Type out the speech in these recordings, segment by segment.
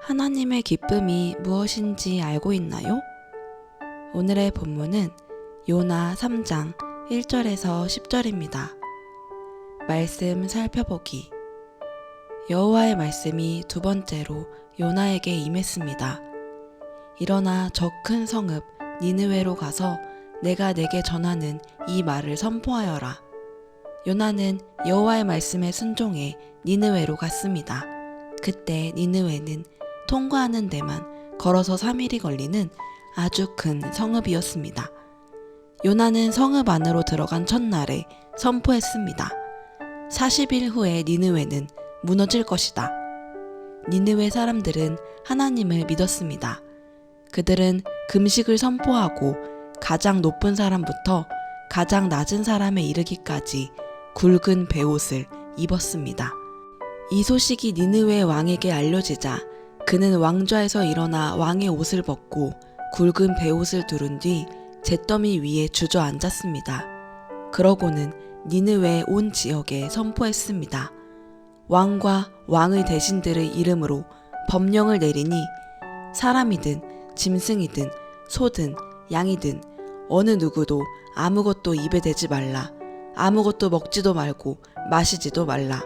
하나님의 기쁨이 무엇인지 알고 있나요? 오늘의 본문은 요나 3장 1절에서 10절입니다. 말씀 살펴보기. 여호와의 말씀이 두 번째로 요나에게 임했습니다. 일어나 저 큰 성읍 니느웨로 가서 내가 내게 전하는 이 말을 선포하여라. 요나는 여호와의 말씀에 순종해 니느웨로 갔습니다. 그때 니느웨는 통과하는 데만 걸어서 3일이 걸리는 아주 큰 성읍이었습니다. 요나는 성읍 안으로 들어간 첫날에 선포했습니다. 40일 후에 니느웨는 무너질 것이다. 니느웨 사람들은 하나님을 믿었습니다. 그들은 금식을 선포하고 가장 높은 사람부터 가장 낮은 사람에 이르기까지 굵은 베옷을 입었습니다. 이 소식이 니느웨 왕에게 알려지자 그는 왕좌에서 일어나 왕의 옷을 벗고 굵은 베옷을 두른 뒤 잿더미 위에 주저앉았습니다. 그러고는 니느웨 온 지역에 선포했습니다. 왕과 왕의 대신들의 이름으로 법령을 내리니 사람이든 짐승이든 소든 양이든 어느 누구도 아무것도 입에 대지 말라. 아무것도 먹지도 말고 마시지도 말라.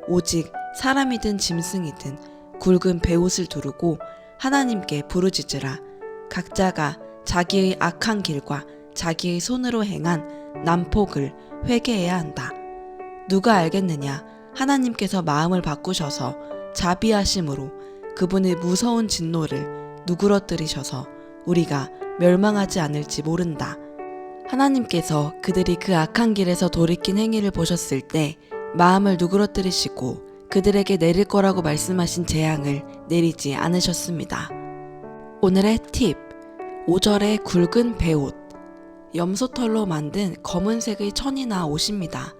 오직 사람이든 짐승이든 굵은 베옷을 두르고 하나님께 부르짖으라. 각자가 자기의 악한 길과 자기의 손으로 행한 난폭을 회개해야 한다. 누가 알겠느냐? 하나님께서 마음을 바꾸셔서 자비하심으로 그분의 무서운 진노를 누그러뜨리셔서 우리가 멸망하지 않을지 모른다. 하나님께서 그들이 그 악한 길에서 돌이킨 행위를 보셨을 때 마음을 누그러뜨리시고 그들에게 내릴 거라고 말씀하신 재앙을 내리지 않으셨습니다. 오늘의 팁. 5절의 굵은 베옷. 염소털로 만든 검은색의 천이나 옷입니다.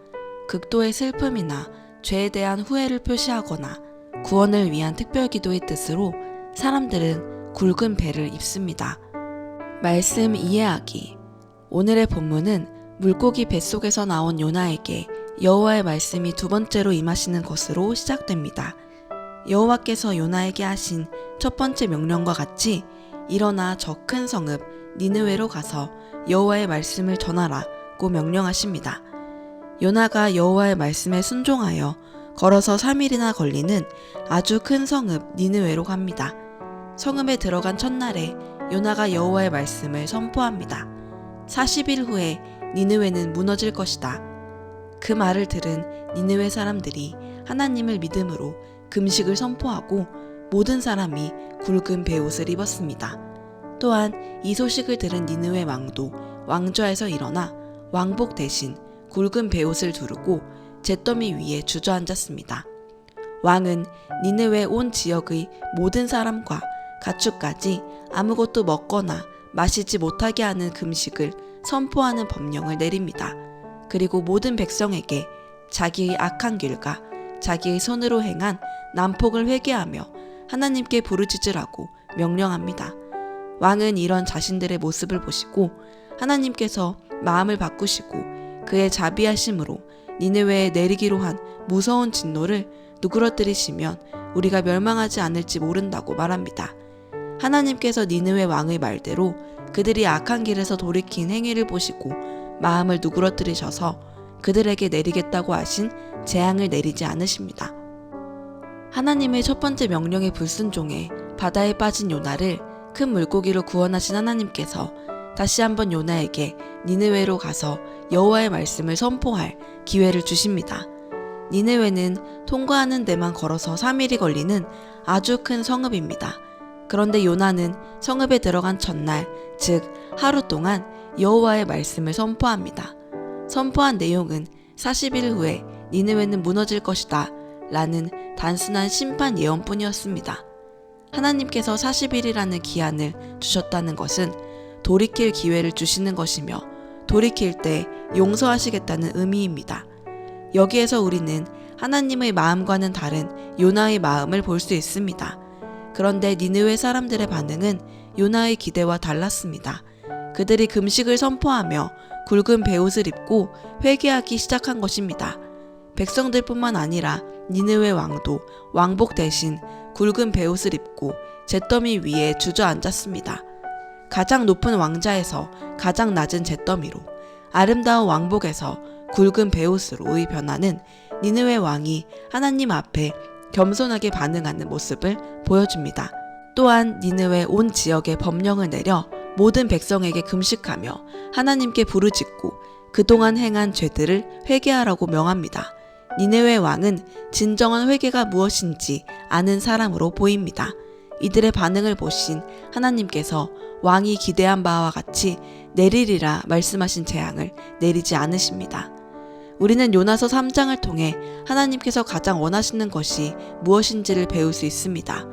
극도의 슬픔이나 죄에 대한 후회를 표시하거나 구원을 위한 특별기도의 뜻으로 사람들은 굵은 베를 입습니다. 말씀 이해하기. 오늘의 본문은 물고기 뱃속에서 나온 요나에게 여호와의 말씀이 두 번째로 임하시는 것으로 시작됩니다. 여호와께서 요나에게 하신 첫 번째 명령과 같이 일어나 저 큰 성읍 니느웨로 가서 여호와의 말씀을 전하라고 명령하십니다. 요나가 여호와의 말씀에 순종하여 걸어서 3일이나 걸리는 아주 큰 성읍 니느웨로 갑니다. 성읍에 들어간 첫날에 요나가 여호와의 말씀을 선포합니다. 40일 후에 니느웨는 무너질 것이다. 그 말을 들은 니느웨 사람들이 하나님을 믿음으로 금식을 선포하고 모든 사람이 굵은 베옷을 입었습니다. 또한 이 소식을 들은 니느웨 왕도 왕좌에서 일어나 왕복 대신 굵은 베옷을 두르고 잿더미 위에 주저앉았습니다. 왕은 니느웨 온 지역의 모든 사람과 가축까지 아무것도 먹거나 마시지 못하게 하는 금식을 선포하는 법령을 내립니다. 그리고 모든 백성에게 자기의 악한 길과 자기의 손으로 행한 난폭을 회개하며 하나님께 부르짖으라고 명령합니다. 왕은 이런 자신들의 모습을 보시고 하나님께서 마음을 바꾸시고 그의 자비하심으로 니느웨에 내리기로 한 무서운 진노를 누그러뜨리시면 우리가 멸망하지 않을지 모른다고 말합니다. 하나님께서 니느웨 왕의 말대로 그들이 악한 길에서 돌이킨 행위를 보시고 마음을 누그러뜨리셔서 그들에게 내리겠다고 하신 재앙을 내리지 않으십니다. 하나님의 첫 번째 명령에 불순종해 바다에 빠진 요나를 큰 물고기로 구원하신 하나님께서 다시 한번 요나에게 니느웨로 가서 여호와의 말씀을 선포할 기회를 주십니다. 니느웨는 통과하는 데만 걸어서 3일이 걸리는 아주 큰 성읍입니다. 그런데 요나는 성읍에 들어간 첫날, 즉 하루 동안 여호와의 말씀을 선포합니다. 선포한 내용은 40일 후에 니느웨는 무너질 것이다 라는 단순한 심판 예언뿐이었습니다. 하나님께서 40일이라는 기한을 주셨다는 것은 돌이킬 기회를 주시는 것이며 돌이킬 때 용서하시겠다는 의미입니다. 여기에서 우리는 하나님의 마음과는 다른 요나의 마음을 볼 수 있습니다. 그런데 니느웨 사람들의 반응은 요나의 기대와 달랐습니다. 그들이 금식을 선포하며 굵은 베옷을 입고 회개하기 시작한 것입니다. 백성들뿐만 아니라 니느웨 왕도 왕복 대신 굵은 베옷을 입고 잿더미 위에 주저앉았습니다. 가장 높은 왕자에서 가장 낮은 잿더미로, 아름다운 왕복에서 굵은 베옷으로의 변화는 니느웨 왕이 하나님 앞에 겸손하게 반응하는 모습을 보여줍니다. 또한 니느웨 온 지역에 법령을 내려 모든 백성에게 금식하며 하나님께 부르짖고 그동안 행한 죄들을 회개하라고 명합니다. 니느웨 왕은 진정한 회개가 무엇인지 아는 사람으로 보입니다. 이들의 반응을 보신 하나님께서 왕이 기대한 바와 같이 내리리라 말씀하신 재앙을 내리지 않으십니다. 우리는 요나서 3장을 통해 하나님께서 가장 원하시는 것이 무엇인지를 배울 수 있습니다.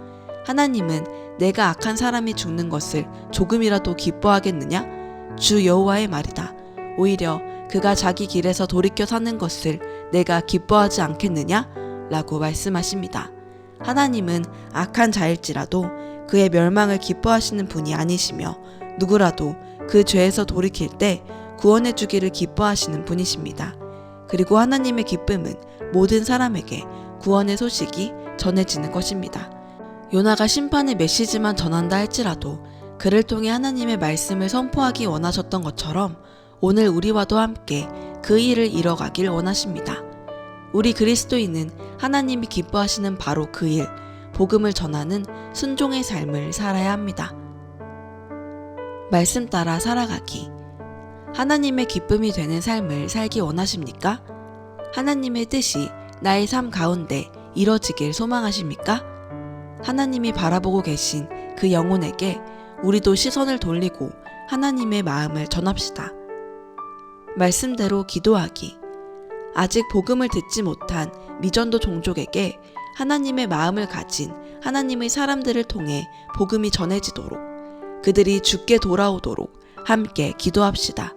하나님은 내가 악한 사람이 죽는 것을 조금이라도 기뻐하겠느냐? 주 여호와의 말이다. 오히려 그가 자기 길에서 돌이켜 사는 것을 내가 기뻐하지 않겠느냐? 라고 말씀하십니다. 하나님은 악한 자일지라도 그의 멸망을 기뻐하시는 분이 아니시며 누구라도 그 죄에서 돌이킬 때 구원해 주기를 기뻐하시는 분이십니다. 그리고 하나님의 기쁨은 모든 사람에게 구원의 소식이 전해지는 것입니다. 요나가 심판의 메시지만 전한다 할지라도 그를 통해 하나님의 말씀을 선포하기 원하셨던 것처럼 오늘 우리와도 함께 그 일을 이뤄가길 원하십니다. 우리 그리스도인은 하나님이 기뻐하시는 바로 그 일, 복음을 전하는 순종의 삶을 살아야 합니다. 말씀 따라 살아가기. 하나님의 기쁨이 되는 삶을 살기 원하십니까? 하나님의 뜻이 나의 삶 가운데 이뤄지길 소망하십니까? 하나님이 바라보고 계신 그 영혼에게 우리도 시선을 돌리고 하나님의 마음을 전합시다. 말씀대로 기도하기. 아직 복음을 듣지 못한 미전도 종족에게 하나님의 마음을 가진 하나님의 사람들을 통해 복음이 전해지도록, 그들이 주께 돌아오도록 함께 기도합시다.